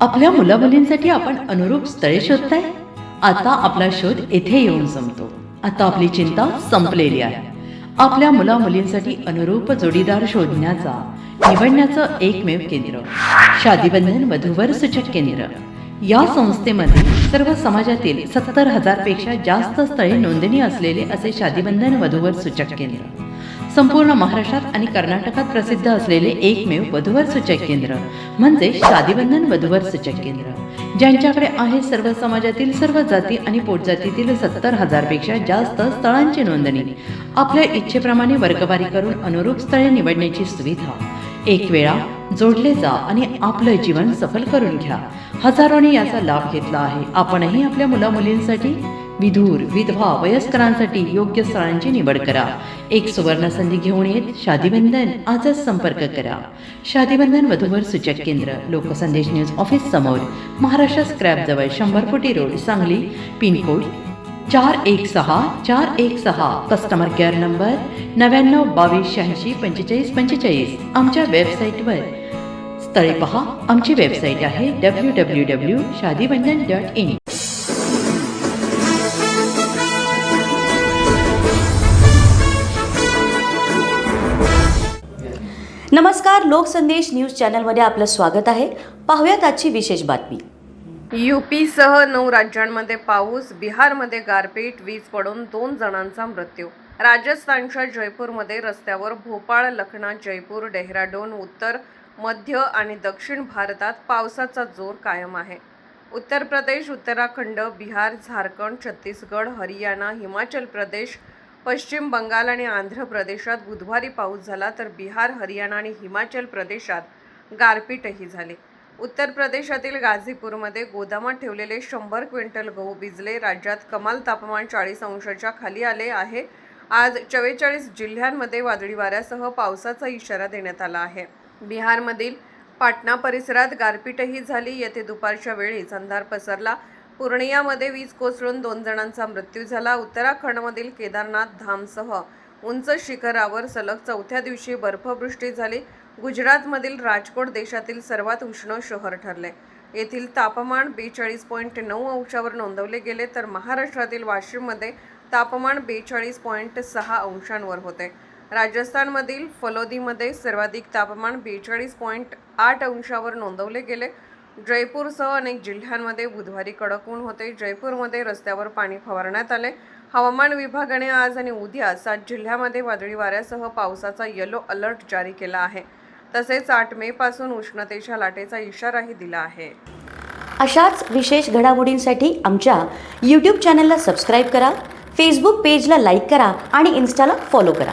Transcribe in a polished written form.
आपल्या मुलामुलींसाठी आपण अनुरूप स्थळे शोधताय? आता आपला शोध येथे येऊन संपतो. आता आपली चिंता संपलेली आहे. आपल्या मुलामुलींसाठी अनुरूप जोडीदार शोधण्याचा निवडण्याचं एकमेव केंद्र शादीबंधन वधूवर सूचक केंद्र. या संस्थेमध्ये सर्व समाजातील 70,000 पेक्षा जास्त स्थळे नोंदणी असलेले असे शादीबंधन वधूवर सूचक केंद्र. संपूर्ण महाराष्ट्रात आणि कर्नाटकात प्रसिद्ध असलेले एकमेव वधूवर सूचक केंद्र म्हणजे शादीबंधन वधूवर सूचक केंद्र, ज्यांच्याकडे आहे सर्व समाजातील सर्व जाती आणि पोटजातीतील 70,000 पेक्षा जास्त स्थळांची नोंदणी. आपल्या इच्छेप्रमाणे वर्गवारी करून अनुरूप स्थळे निवडण्याची सुविधा. एक वेळा जोडले जा आणि आपलं जीवन सफल करून घ्या. हजारोंनी याचा लाभ घेतला आहे. आपणही आपल्या मुलामुलींसाठी, विधूर, विधवा, वयस्करांसाठी योग्य स्थळांची निवड करा. एक सुवर्ण संधी घेऊन येत शादीबंधन. आजच संपर्क करा. शादीबंधन वधूवर सूचक केंद्र, लोकसंदेश न्यूज ऑफिस समोर, महाराष्ट्र स्क्रॅप जवळ, 100 फुटी road, Sangli. Pin code 416416. Customer care number 9922864545. आमच्या वेबसाईटवर स्थळे पहा. आमची वेबसाईट आहे www.shadibandhan.in. नमस्कार, लोकसंदेश न्यूज चॅनलमध्ये आपलं स्वागत आहे. पाहूयात आजची विशेष बातमी. यूपीसह 9 राज्यांमध्ये पाऊस. बिहारमध्ये गारपीट, वीज पडून 2 जणांचा मृत्यू. राजस्थानच्या जयपूरमध्ये रस्त्यावर भोपाळ, लखनौ, जयपूर, डेहराडून. उत्तर, मध्य आणि दक्षिण भारतात पावसाचा जोर कायम आहे. उत्तर प्रदेश, उत्तराखंड, बिहार, झारखंड, छत्तीसगड, हरियाणा, हिमाचल प्रदेश, पश्चिम बंगाल आणि आंध्र प्रदेशात बुधवारी पाऊस झाला, तर बिहार, हरियाणा आणि हिमाचल प्रदेशात गारपीटही झाली. उत्तर प्रदेशातील गाझीपूरमध्ये गोदामात ठेवलेले 100 क्विंटल गहू भिजले. राज्यात कमाल तापमान 40 अंशाच्या खाली आले आहे. आज 44 जिल्ह्यांमध्ये वादळी वाऱ्यासह पावसाचा इशारा देण्यात आला आहे. बिहारमधील पाटणा परिसरात गारपीटही झाली. येथे दुपारच्या वेळीच अंधार पसरला. पूर्णियामध्ये वीज कोसळून 2 जणांचा मृत्यू झाला. उत्तराखंडमधील केदारनाथ धामसह उंच शिखरावर सलग 4थ्या दिवशी बर्फवृष्टी झाली. गुजरातमधील राजकोट देशातील सर्वात उष्ण शहर ठरले. येथील तापमान 42.9 अंशावर नोंदवले गेले, तर महाराष्ट्रातील वाशिममध्ये तापमान 42.6 अंशांवर होते. राजस्थानमधील फलोदीमध्ये सर्वाधिक तापमान 42.8 अंशावर नोंदवले गेले. जयपूरसह अनेक जिल्ह्यांमध्ये बुधवारी कडक ऊन होते. जयपूरमध्ये रस्त्यावर पाणी फवारण्यात आले. हवामान विभागाने आज आणि उद्या 7 जिल्ह्यामध्ये वादळी वाऱ्यासह पावसाचा येलो अलर्ट जारी केला आहे. तसेच 8 मे पासून उष्णतेच्या लाटेचा इशाराही दिला आहे. अशाच विशेष घडामोडींसाठी आमच्या यूट्यूब चॅनलला सबस्क्राईब करा, फेसबुक पेजला लाईक करा आणि इन्स्टाला फॉलो करा.